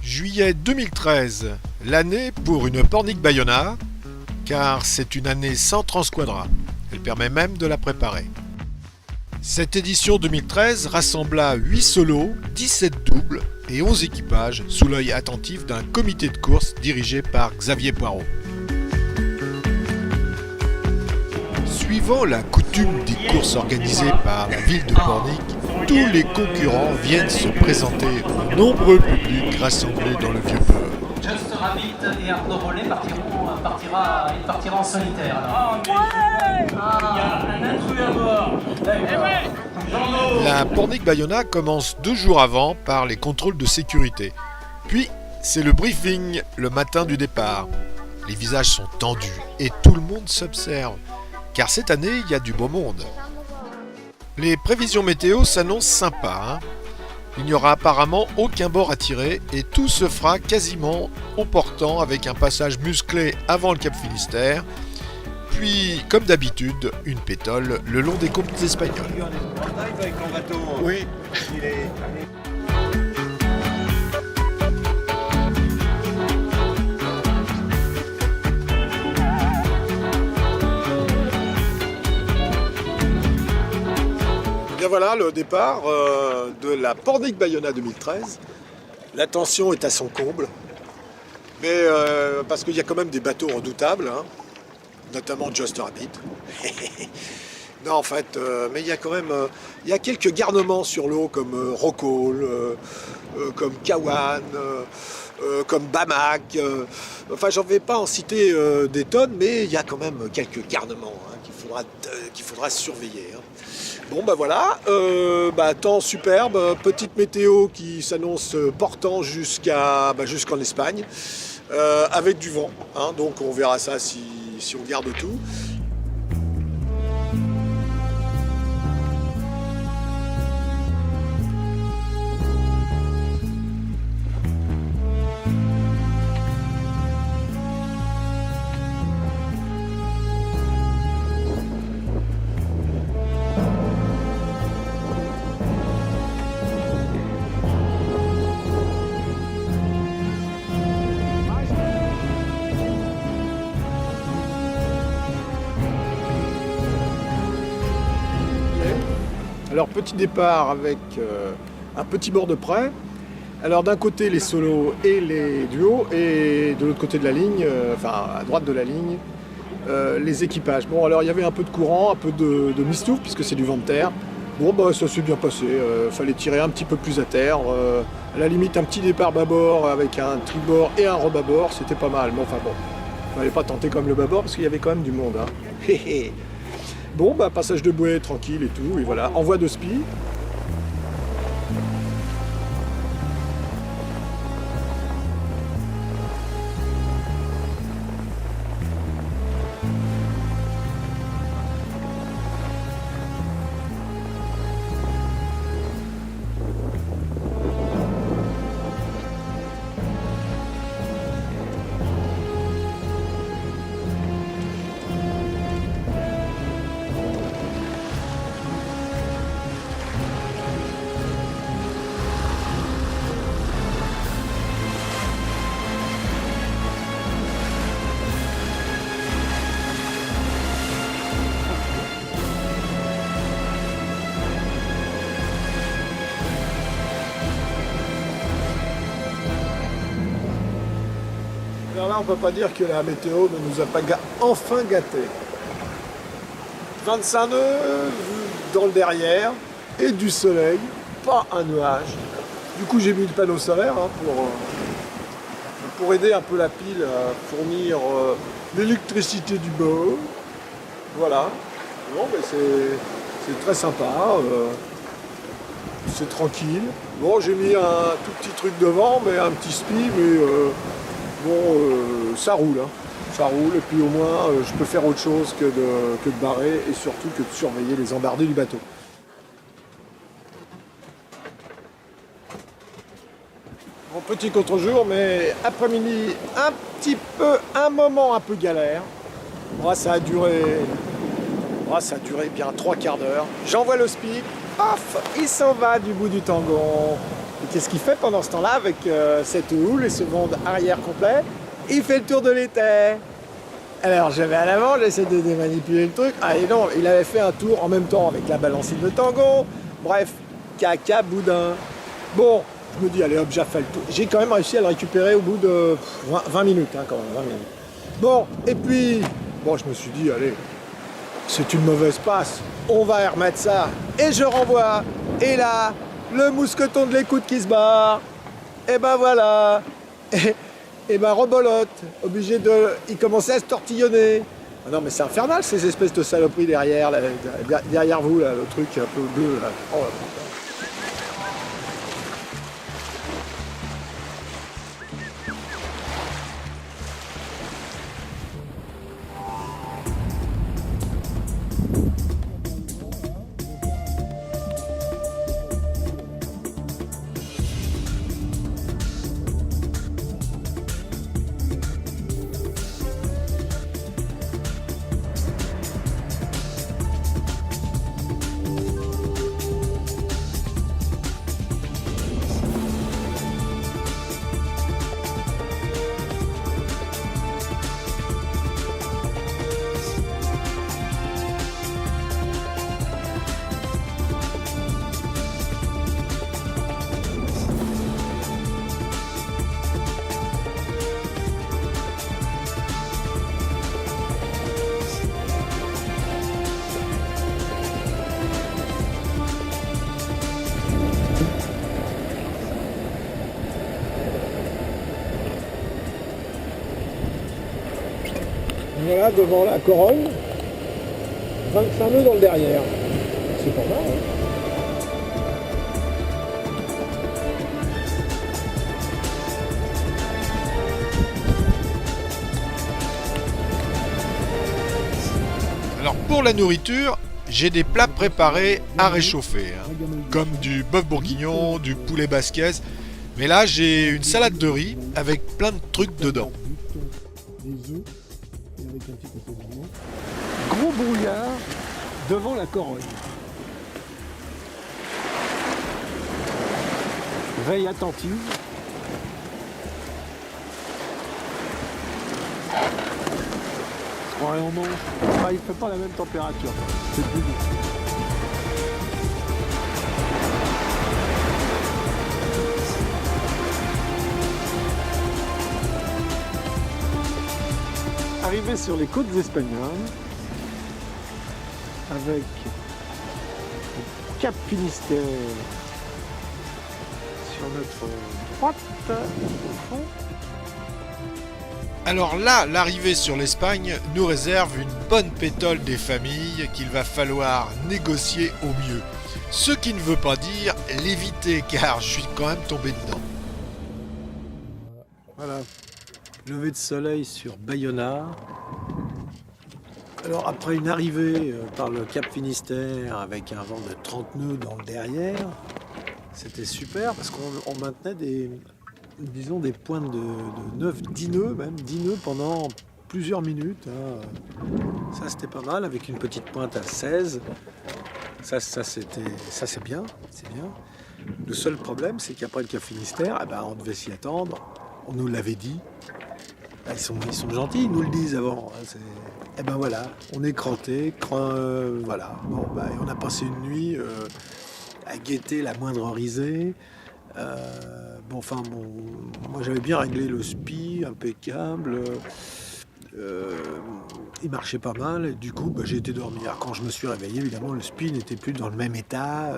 Juillet 2013, l'année pour une Pornic Baiona, car c'est une année sans Transquadra. Elle permet même de la préparer. Cette édition 2013 rassembla 8 solos, 17 doubles et 11 équipages sous l'œil attentif d'un comité de course dirigé par Xavier Poirot. Suivant la coutume des courses organisées par la ville de Pornic, tous les concurrents viennent se présenter aux nombreux publics rassemblés dans le Vieux-Port. Just Rabbit et Arnaud Rollet partira en solitaire. Il y a un intrus à bord. La Pornic Baiona commence 2 jours avant par les contrôles de sécurité. Puis, c'est le briefing le matin du départ. Les visages sont tendus et tout le monde s'observe, car cette année, il y a du beau monde. Les prévisions météo s'annoncent sympas. Il n'y aura apparemment aucun bord à tirer et tout se fera quasiment au portant avec un passage musclé avant le Cap Finistère. Puis, comme d'habitude, une pétole le long des côtes espagnoles. Oui. Bien voilà le départ de la Pornic Baiona 2013. La tension est à son comble, mais parce qu'il y a quand même des bateaux redoutables, hein, notamment Just Rabbit. Non en fait, mais il y a quand même il y a quelques garnements sur l'eau comme Rockall, comme Kawan, comme Bamac. Enfin j'en vais pas en citer des tonnes, mais il y a quand même quelques garnements hein, qu'il faudra surveiller. Hein. Bon bah voilà, temps superbe, petite météo qui s'annonce portant jusqu'en Espagne, avec du vent, hein, donc on verra ça si on garde tout. Alors petit départ avec un petit bord de près. Alors d'un côté les solos et les duos et de l'autre côté de la ligne, à droite de la ligne, les équipages. Bon alors il y avait un peu de courant, un peu de mistouffe puisque c'est du vent de terre. Bon bah ça s'est bien passé, fallait tirer un petit peu plus à terre. À la limite un petit départ bâbord avec un tribord et un rebâbord, c'était pas mal. Mais enfin bon, fallait pas tenter comme le bâbord parce qu'il y avait quand même du monde. Hein. Bon, passage de bouée tranquille et tout, et voilà, envoi de spi. Alors là, on ne peut pas dire que la météo ne nous a pas enfin gâtés. 25 nœuds dans le derrière et du soleil, pas un nuage. Du coup, j'ai mis le panneau solaire hein, pour aider un peu la pile à fournir l'électricité du bord. Voilà. Bon, mais c'est très sympa. C'est tranquille. Bon, j'ai mis un tout petit truc devant, mais un petit spi, mais ça roule. Hein. Ça roule, et puis au moins, je peux faire autre chose que de barrer, et surtout que de surveiller les embardés du bateau. Bon, petit contre-jour, mais après-midi, un moment un peu galère. Moi, ça a duré bien 3 quarts d'heure. J'envoie le speed, paf, il s'en va du bout du Tangon. Et qu'est-ce qu'il fait pendant ce temps-là avec cette houle et ce vent arrière complet? Il fait le tour de l'étang. Alors je vais à l'avant, j'essaie de démanipuler le truc. Ah et non, il avait fait un tour en même temps avec la balancine de Tangon. Bref, caca, boudin. Bon, je me dis, allez hop, j'ai fait le tour. J'ai quand même réussi à le récupérer au bout de 20 minutes, hein, quand même, 20 minutes. Bon, et puis, bon, je me suis dit, allez, c'est une mauvaise passe, on va remettre ça. Et je renvoie. Et là, le mousqueton de l'écoute qui se barre. Et ben voilà. Et ben rebolote, obligé de... Il commençait à se tortillonner. Ah non mais c'est infernal ces espèces de saloperies derrière, là, derrière vous, là, le truc un peu bleu. Là. Oh, là. Voilà, devant la Corogne, 25 nœuds dans le derrière. C'est pas mal, hein. Alors pour la nourriture, j'ai des plats préparés à réchauffer, hein, comme du bœuf bourguignon, du poulet basquez. Mais là, j'ai une salade de riz avec plein de trucs dedans. Des œufs et avec un petit assaisonnement. Gros brouillard devant la Corogne. Veille attentive. Ouais, on mange. Ah, il ne fait pas la même température. C'est plus doux. Arrivé sur les côtes espagnoles, avec le Cap Finistère sur notre droite au fond. Alors là, l'arrivée sur l'Espagne nous réserve une bonne pétole des familles qu'il va falloir négocier au mieux. Ce qui ne veut pas dire l'éviter, car je suis quand même tombé dedans. Voilà, lever de soleil sur Bayona. Alors après une arrivée par le Cap Finistère avec un vent de 30 nœuds dans le derrière, c'était super parce qu'on maintenait des pointes de 9, 10 nœuds même, 10 nœuds pendant plusieurs minutes. Hein. Ça c'était pas mal avec une petite pointe à 16. Ça c'est bien, c'est bien. Le seul problème c'est qu'après le Cap Finistère, on devait s'y attendre, on nous l'avait dit. Ils sont gentils, ils nous le disent avant. Et ben voilà, on est cranté, voilà. Bon, on a passé une nuit à guetter la moindre risée. Moi j'avais bien réglé le SPI, impeccable. Il marchait pas mal, et du coup j'ai été dormir. Quand je me suis réveillé, évidemment, le SPI n'était plus dans le même état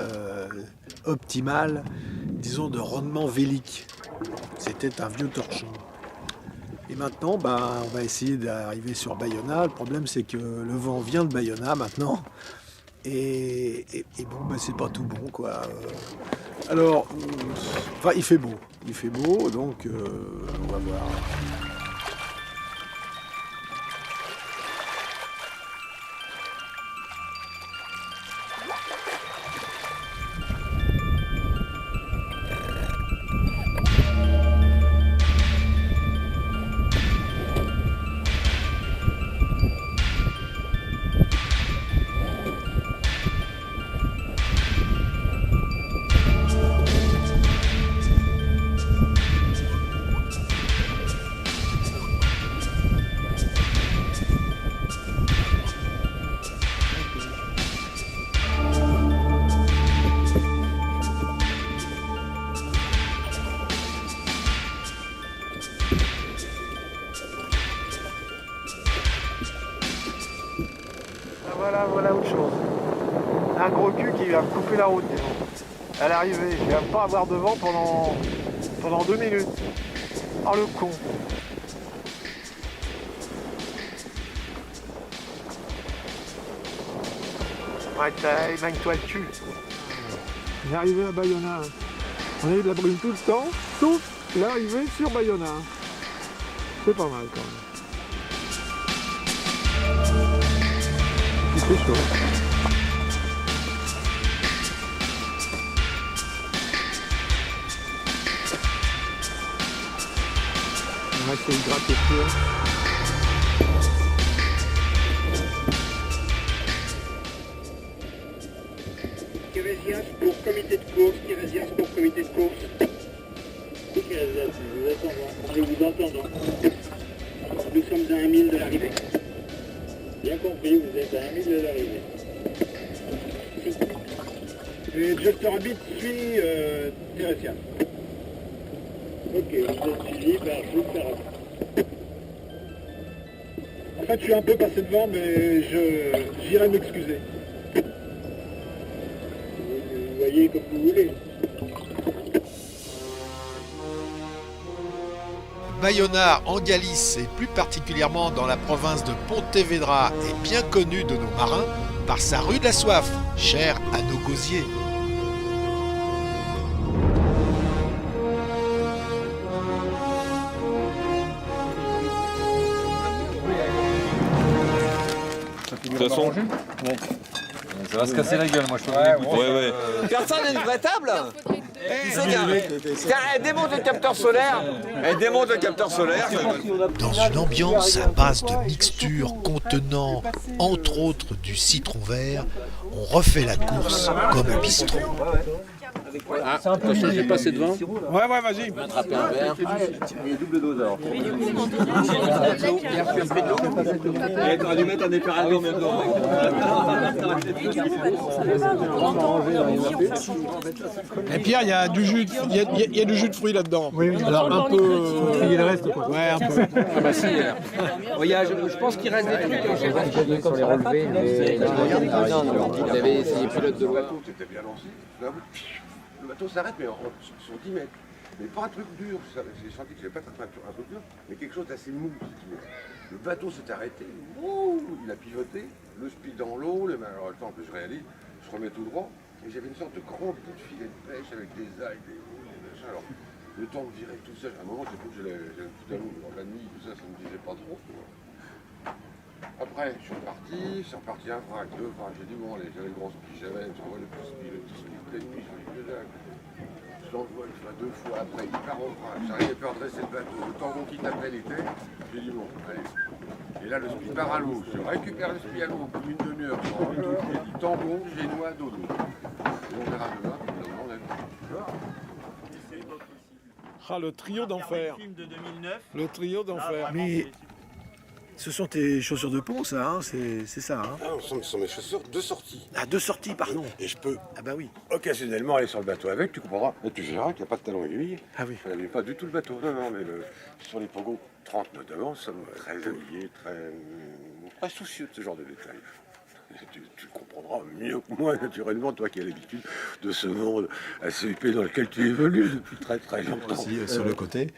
optimal, disons de rendement vélique. C'était un vieux torchon. Et maintenant, on va essayer d'arriver sur Bayona. Le problème, c'est que le vent vient de Bayona maintenant. Et c'est pas tout bon, quoi. Alors, il fait beau. Il fait beau, donc on va voir. à autre chose. Un gros cul qui va me couper la route, disons. À l'arrivée, je viens pas avoir de vent pendant 2 minutes. Oh le con. Ouais, éloigne-toi le cul. On est arrivé à Bayonne. On a eu de la brume tout le temps, sauf l'arrivée sur Bayonne. C'est pas mal quand même. Il fait chaud. On va essayer de gratter sûr. Kérésias pour comité de course, Kérésias pour comité de course. Kérésias, vous vous entendons. Nous sommes à 1 000 de l'arrivée. Bien compris, vous êtes à 1 000 de l'arrivée. Et Just Orbit suit Kérésias. Ok, vous êtes suivi par Just Orbit. En fait, je suis un peu passé devant, mais j'irai m'excuser. Vous voyez comme vous voulez. Bayona en Galice et plus particulièrement dans la province de Pontevedra est bien connue de nos marins par sa rue de la Soif, chère à nos gosiers. De toute façon, ça va se casser la gueule, moi je trouve. ouais. Personne n'a une vraie table. Tiens, elle démonte le capteur solaire. Elle démonte le capteur solaire. Dans une ambiance à base de mixtures contenant, entre autres, du citron vert, on refait la course comme un bistrot. Attention, j'ai passé devant. Ouais, vas-y. Je vais attraper un verre. Double dose alors. Et t'aurais dû mettre un épérateur en même temps. Et Pierre, il y a du jus de fruits là-dedans. Oui. Alors un peu. Il le reste quoi. Ouais, un peu. Ah bah si. Je pense qu'il reste des trucs. Sur les relevés, il avait essayé pilote de loi. C'était bien lancé. Le bateau s'arrête, mais sur 10 mètres. Mais pas un truc dur. J'ai senti que j'avais pas un peu dur, mais quelque chose d'assez mou, si tu veux. Le bateau s'est arrêté. Il a pivoté. Le speed dans l'eau. Alors, le temps que je réalise, je remets tout droit. Et j'avais une sorte de grand bout de filet de pêche avec des algues, des machins. Alors, le temps de virer tout ça, à un moment, j'ai cru que j'allais tout à l'eau. La nuit, tout ça, ça me disait pas trop. Après, je suis reparti un vrac, 2 vracs. J'ai dit, bon, allez, j'avais le grand speed, j'avais, j'envoie le petit speed, pleine nuit, sur les deux algues. Je l'envoie une fois, 2 fois, après, il part en vrac. J'arrivais pas à redresser le bateau. Le tangon qui tapait l'été, j'ai dit, bon, allez. Et là, le speed part à l'eau. Je récupère le speed à l'eau au bout d'une demi-heure. Je rends tout, j'ai dit, tangon, génois, dodo. Et on verra demain, finalement, on a vu. Ah, le trio d'enfer. Le trio d'enfer. Mais ce sont tes chaussures de pont, ça, hein, c'est ça. Hein. Ah, ce sont mes chaussures de sortie. Ah, 2 sorties, pardon. Et je peux Ah bah oui. occasionnellement aller sur le bateau avec, tu comprendras. Et tu verras qu'il n'y a pas de talon aiguille. Ah oui. Ça n'abîme pas du tout le bateau. Non, mais sur les pogos 30 notamment, nous sommes très habillés, très soucieux de ce genre de détails. Tu comprendras mieux que moi, naturellement, toi qui as l'habitude de ce monde assez épais dans lequel tu évolues depuis très très longtemps. Aussi, sur le côté.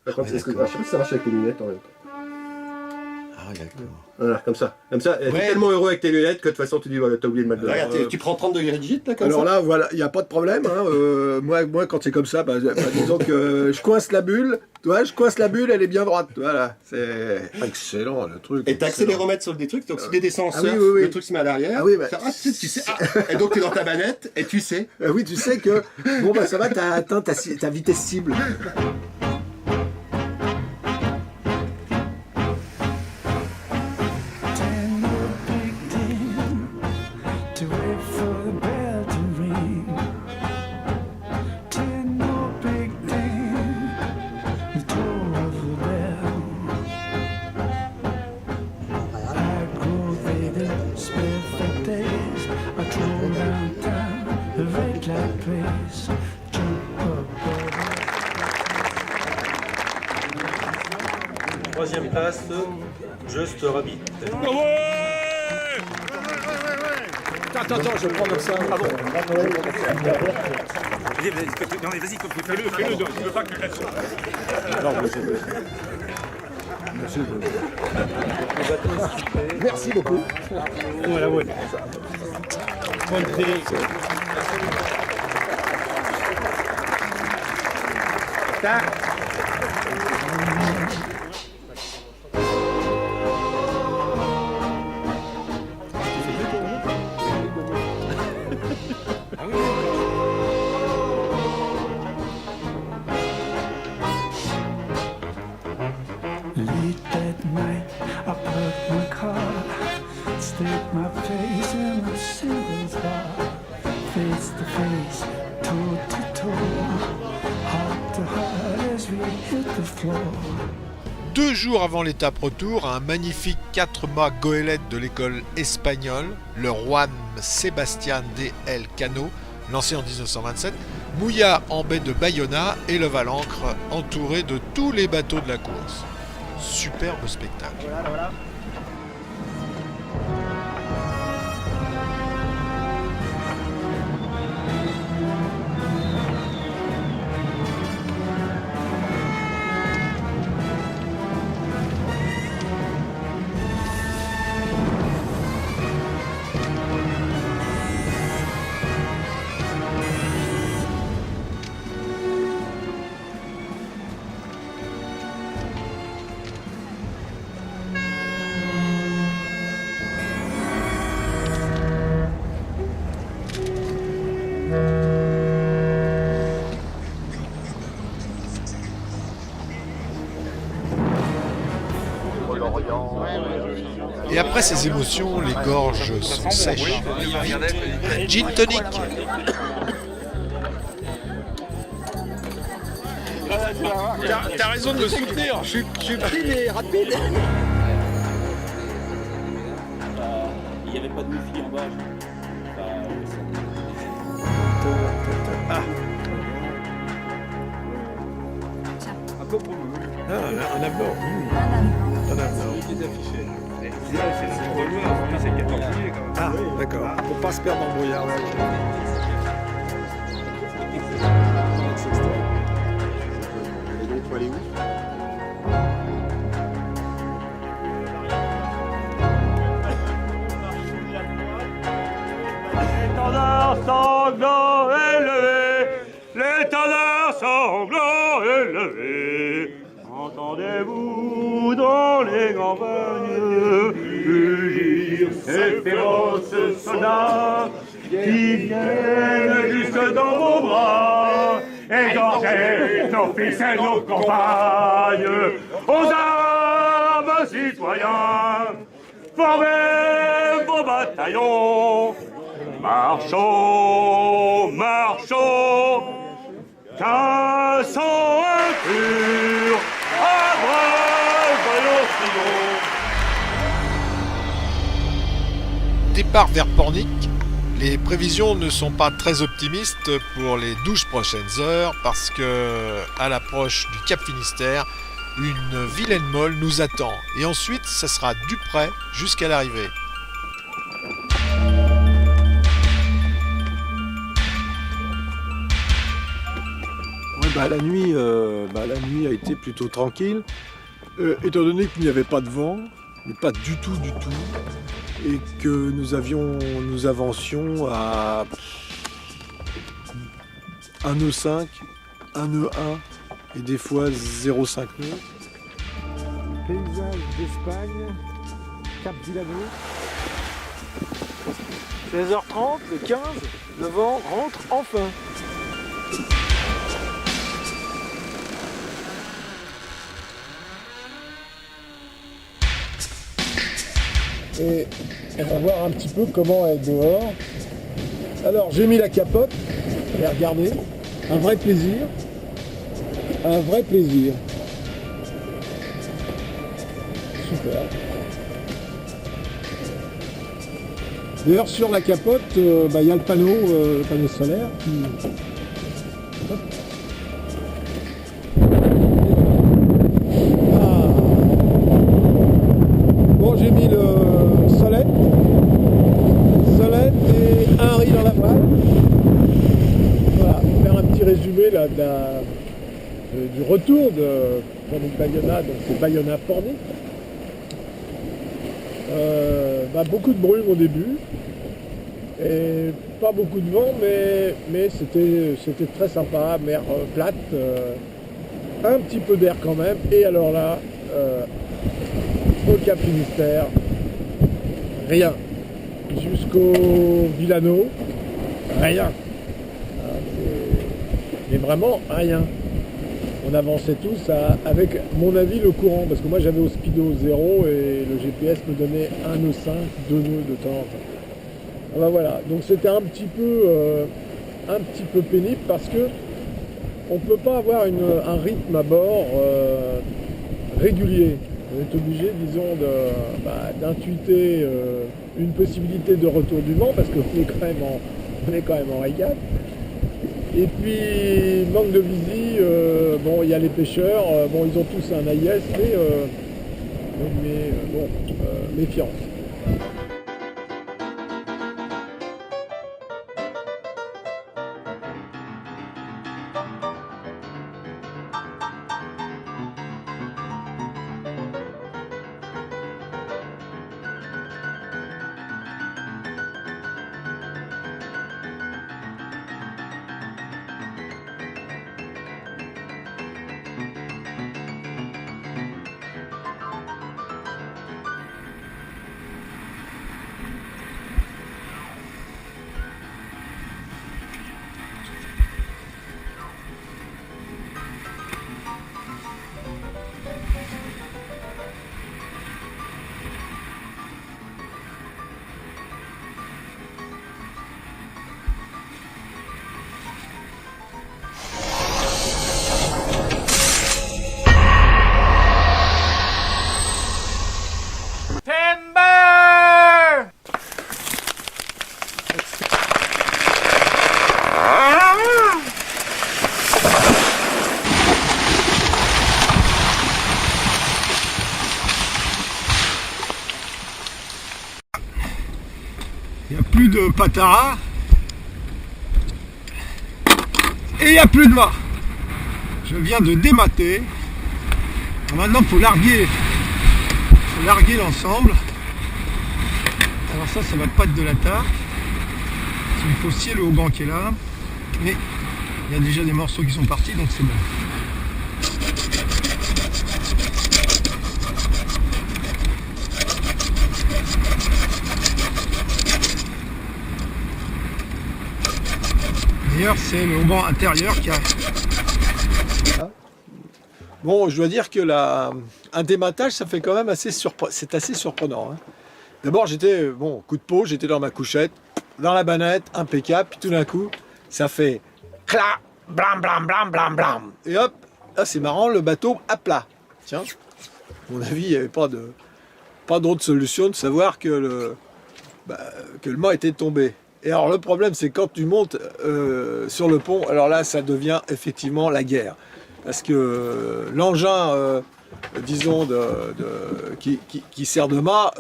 Par contre, est-ce que ça marche avec tes lunettes en même temps? Ah, d'accord. Voilà, comme ça. Comme ça, t'es tellement heureux avec tes lunettes que de toute façon, tu dis, voilà, t'as oublié le mal de Regarde, tu prends 30 degrés de gîte, là, comme alors ça. là, voilà, il n'y a pas de problème. Hein. Moi, quand c'est comme ça, disons que je coince la bulle. Tu vois, je coince la bulle, elle est bien droite. Voilà, c'est excellent le truc. Et t'as accéléromètre sur des trucs, donc si tu descends en surf, oui. le truc se met à l'arrière. Ah oui, bah, tu sais, et donc t'es dans ta manette, et tu sais. Oui, tu sais que, bon, bah ça va, t'as atteint ta vitesse cible. Troisième place, Just Rabbit. Attends, je vais prendre ça. Ah bon. Vas-y, fais-le, tu veux pas que je laisse. Merci beaucoup. Voilà, ouais. Late at night, I parked my car, stick my face in the singles bar, face to face, toe to toe, heart to heart as we hit the floor. 2 jours avant l'étape retour, un magnifique 4 mâts goélette de l'école espagnole, le Juan Sebastián de Elcano, lancé en 1927, mouilla en baie de Bayona et leva l'ancre entouré de tous les bateaux de la course. Superbe spectacle. Voilà. Et après ces émotions, les gorges sont sèches. Gin tonic. T'as raison de me soutenir. Je suis pris mais rapide. Il n'y avait pas de wifi en bas. Un avenant. Ah, d'accord. Pour pas se perdre dans le brouillard. L'étendard sanglant élevé, l'étendard sanglant élevé, entendez-vous dans les campagnes rugir ces féroces soldats qui viennent jusque dans vos bras, égorger nos fils et nos compagnes, aux armes citoyens, formez vos bataillons. Marchons, marchons, qu'un sang impur abreuve nos triomphes. Départ vers Pornic. Les prévisions ne sont pas très optimistes pour les 12 prochaines heures parce que, à l'approche du Cap Finistère, une vilaine molle nous attend. Et ensuite, ça sera du près jusqu'à l'arrivée. La nuit a été plutôt tranquille, étant donné qu'il n'y avait pas de vent, mais pas du tout, et que nous avancions à un nœud 5, un nœud 1, et des fois 0,5 nœuds. Paysage d'Espagne, Cap Villano. 16h30, le 15, le vent rentre enfin. Et on va voir un petit peu comment être dehors. Alors j'ai mis la capote, et regardez, un vrai plaisir. Super. D'ailleurs sur la capote, il y a le panneau solaire qui... Hop. Bon, j'ai mis le solette et profiter là, du retour de Pornic Bayona, donc c'est Bayona Pornic. Beaucoup de brume au début, et pas beaucoup de vent, mais c'était très sympa, mer plate, un petit peu d'air quand même, et alors là, au Cap Finistère, rien. Jusqu'au Villano, rien. Mais vraiment rien. On avançait tous avec, mon avis, le courant, parce que moi j'avais au speedo 0 et le GPS me donnait 1 nœud 5, 2 nœuds de temps en temps. Ah ben voilà, donc c'était un petit peu pénible parce que on ne peut pas avoir un rythme à bord régulier. On est obligé, disons, d'intuiter une possibilité de retour du vent parce qu'on est quand même en régate. Et puis, manque de visie, il y a les pêcheurs, ils ont tous un AIS, mais méfiance. Il n'y a plus de patara et il n'y a plus de mât. Je viens de démater. Maintenant, il faut larguer l'ensemble. Alors ça va pas être de la tarte. Il faut scier le haubans qui est là. Mais il y a déjà des morceaux qui sont partis, donc c'est bon. D'ailleurs, c'est le haubans intérieur qui a... Bon, je dois dire que un dématage, ça fait quand même c'est assez surprenant. Hein. D'abord, j'étais, coup de peau, j'étais dans ma couchette, dans la banette, impeccable, puis tout d'un coup, ça fait clac, blam, blam, blam, blam, blam. Et hop, là c'est marrant, le bateau à plat. Tiens, à mon avis, il n'y avait pas d'autre solution de savoir que le mât était tombé. Et alors le problème, c'est quand tu montes sur le pont, alors là, ça devient effectivement la guerre. Parce que l'engin, disons, qui sert de mât,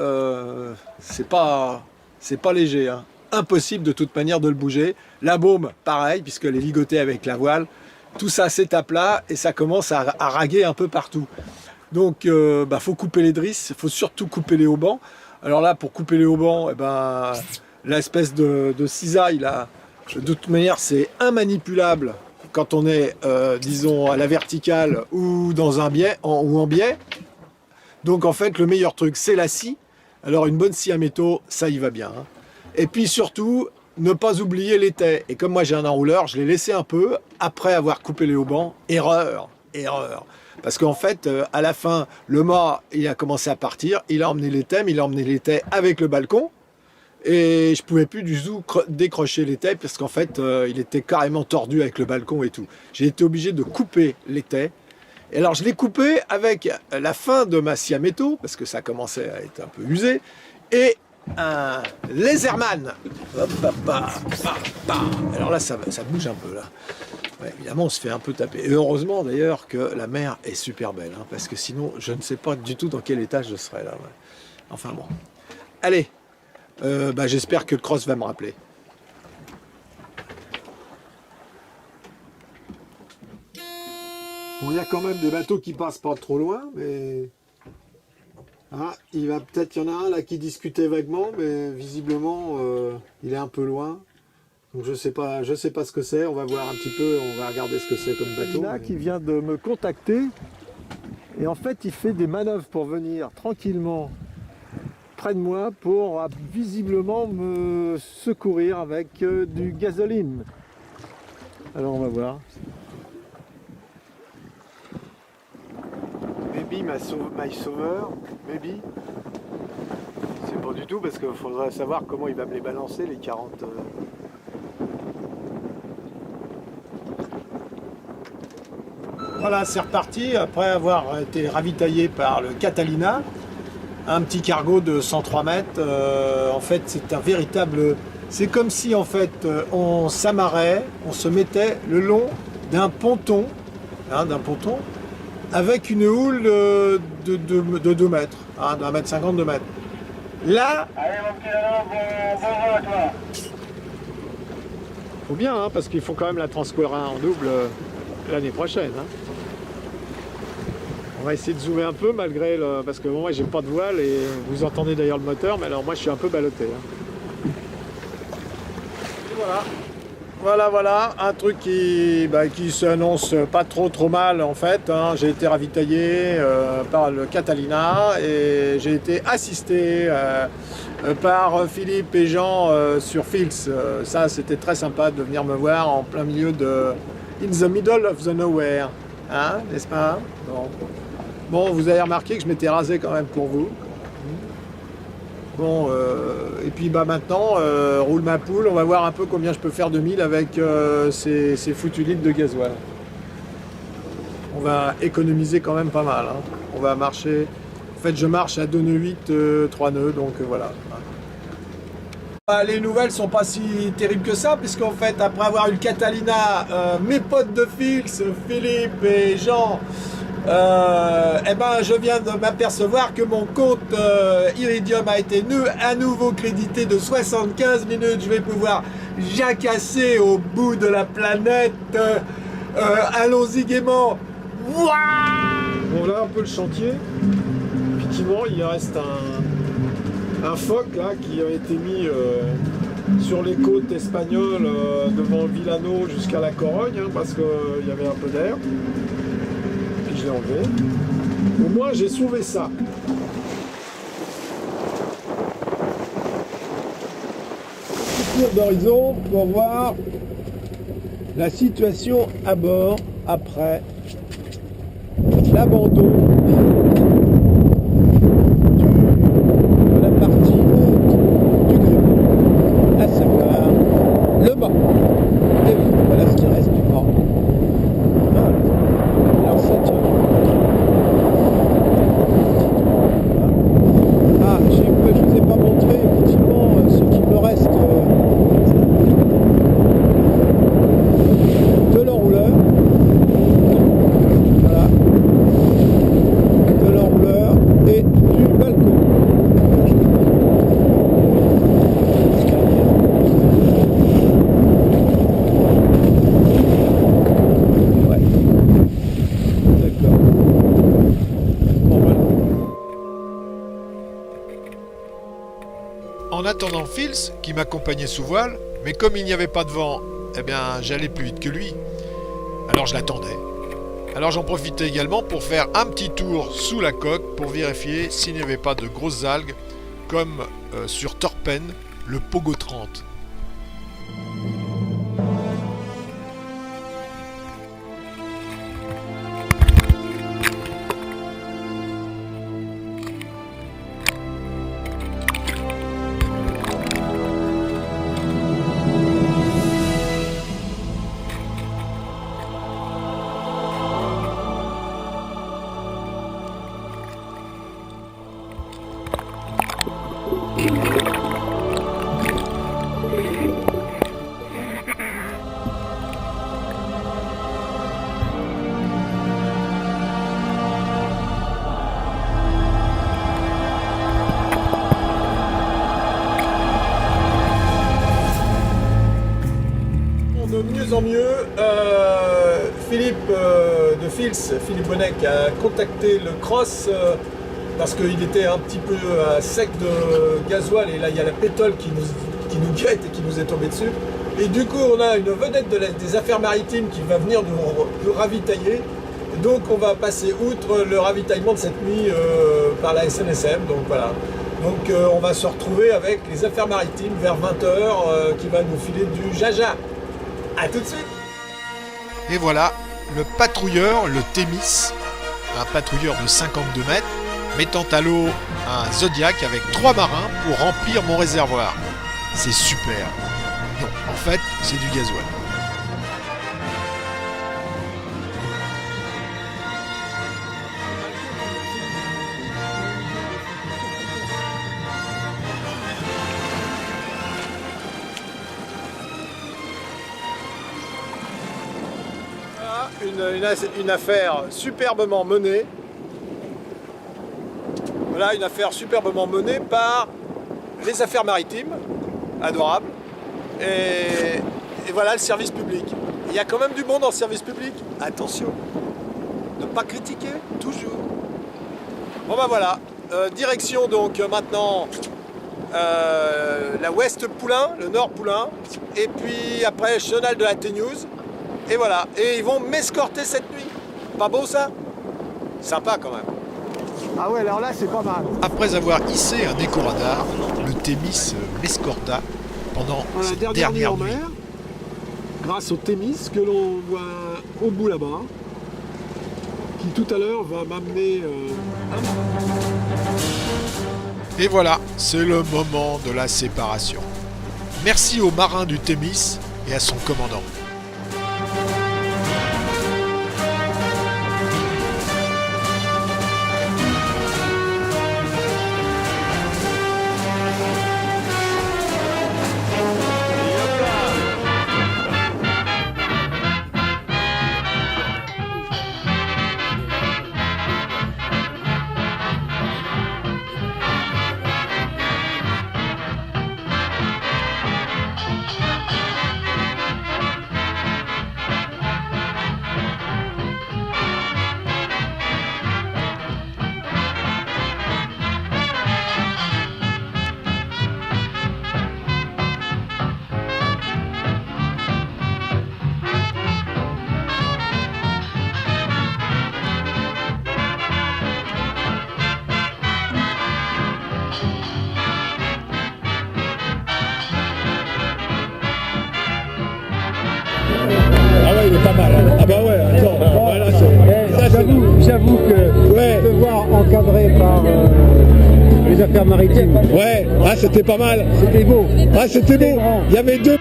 c'est pas léger. Hein. Impossible de toute manière de le bouger. La baume, pareil, puisqu'elle est ligotée avec la voile. Tout ça, c'est à plat et ça commence à raguer un peu partout. Donc, faut couper les drisses, il faut surtout couper les haubans. Alors là, pour couper les haubans, l'espèce de cisaille, là, de toute manière, c'est immanipulable. Quand on est, disons, à la verticale ou dans un biais, ou en biais. Donc en fait, le meilleur truc, c'est la scie. Alors une bonne scie à métaux, ça y va bien. Hein. Et puis surtout, ne pas oublier l'étai. Et comme moi j'ai un enrouleur, je l'ai laissé un peu après avoir coupé les haubans. Erreur. Parce qu'en fait, à la fin, le mât, il a commencé à partir. Il a emmené l'étai, mais il a emmené l'étai avec le balcon. Et je pouvais plus du tout décrocher l'étai parce qu'en fait il était carrément tordu avec le balcon et tout. J'ai été obligé de couper l'étai. Et alors je l'ai coupé avec la fin de ma scie à métaux parce que ça commençait à être un peu usé. Et un laserman. Hop, hop, hop. Alors là ça bouge un peu là. Ouais, évidemment on se fait un peu taper. Et heureusement d'ailleurs que la mer est super belle. Hein, parce que sinon je ne sais pas du tout dans quel état je serais là. Ouais. Enfin bon. Allez. J'espère que le cross va me rappeler. Bon, il y a quand même des bateaux qui passent pas trop loin, mais... Ah, il y en a un là qui discutait vaguement, mais visiblement, il est un peu loin. Donc je sais pas ce que c'est, on va voir un petit peu, on va regarder ce que c'est comme bateau. Là qui vient de me contacter, et en fait il fait des manœuvres pour venir tranquillement près de moi pour visiblement me secourir avec du gasoline. Alors on va voir. Maybe my sauveur, maybe. C'est pas du tout parce qu'il faudra savoir comment il va me les balancer les 40. Voilà, c'est reparti après avoir été ravitaillé par le Catalina, un petit cargo de 103 mètres. En fait, c'est un véritable... C'est comme si en fait on s'amarrait, on se mettait le long d'un ponton, avec une houle de 2 mètres, d'un mètre 50, 2 mètres. Là... Allez mon petit Lalo, bonjour à toi. Faut bien, parce qu'il faut quand même la transcorer en double l'année prochaine. On va essayer de zoomer un peu malgré le... Parce que bon, moi j'ai pas de voile et vous entendez d'ailleurs le moteur, mais alors moi je suis un peu ballotté. Et voilà, un truc qui s'annonce pas trop mal en fait. J'ai été ravitaillé par le Catalina et j'ai été assisté par Philippe et Jean sur Fils. Ça c'était très sympa de venir me voir en plein milieu de... In the middle of the nowhere. N'est-ce pas? Bon, vous avez remarqué que je m'étais rasé quand même pour vous. Bon, et puis maintenant, roule ma poule, on va voir un peu combien je peux faire de 1000 avec ces foutus litres de gasoil. On va économiser quand même pas mal. On va marcher... En fait, je marche à 2 nœuds 8, 3 nœuds, donc voilà. Les nouvelles sont pas si terribles que ça, puisqu'en fait, après avoir eu le Catalina, mes potes de Fils, Philippe et Jean, je viens de m'apercevoir que mon compte Iridium a été à nouveau crédité de 75 minutes. Je vais pouvoir jacasser au bout de la planète. Allons-y gaiement. Bon, là, un peu le chantier. Effectivement, il reste un phoque là qui a été mis sur les côtes espagnoles devant Villano jusqu'à la Corogne, parce qu'il y avait un peu d'air. Je l'ai enlevé. Au moins j'ai sauvé ça. Petit tour d'horizon pour voir la situation à bord après l'abandon de la partie haute du Grémont, à savoir le mât. Et voilà ce qui reste du mât. Alors ça tient. Je ne vous ai pas montré effectivement ce qu'il me reste de l'enrouleur. Voilà. De l'enrouleur et du balcon. Ouais. D'accord. Bon, voilà. En attendant Fils, qui m'accompagnait sous voile, mais comme il n'y avait pas de vent, j'allais plus vite que lui. Alors je l'attendais. Alors j'en profitais également pour faire un petit tour sous la coque pour vérifier s'il n'y avait pas de grosses algues, comme sur Torpen, le Pogo 30. mieux en mieux. Philippe de Fils, Philippe Bonnet, qui a contacté le Cross parce qu'il était un petit peu à sec de gasoil, et là il y a la pétole qui nous guette et qui nous est tombée dessus. Et du coup on a une vedette des affaires maritimes qui va venir nous ravitailler. Donc on va passer outre le ravitaillement de cette nuit par la SNSM. Donc voilà. Donc on va se retrouver avec les affaires maritimes vers 20h qui va nous filer du jaja. A tout de suite. Et voilà, le patrouilleur, le Thémis, un patrouilleur de 52 mètres, mettant à l'eau un Zodiac avec 3 marins pour remplir mon réservoir. C'est super. Non, en fait, c'est du gasoil. Une affaire superbement menée. Voilà, une affaire superbement menée par les affaires maritimes, adorables, et voilà le service public. Il y a quand même du bon dans le service public. Attention, ne pas critiquer, toujours. Bon ben voilà, direction donc maintenant la Ouest Poulain, le Nord Poulain, et puis après Chenal de la T-News. Et voilà, et ils vont m'escorter cette nuit. Pas beau ça? Sympa quand même. Ah ouais, alors là c'est pas mal. Après avoir hissé un éco-radar, le Thémis m'escorta pendant cette dernière nuit. Grâce au Thémis que l'on voit au bout là-bas, qui tout à l'heure va m'amener Et voilà, c'est le moment de la séparation. Merci aux marins du Thémis et à son commandant. Ah ouais, il est pas mal. Hein. Ah bah ouais, attends. Voilà, J'avoue que te voir encadré par les affaires maritimes. Ouais, ah c'était pas mal. C'était beau. Ah c'était beau. Il y avait deux.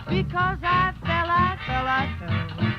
Because I fell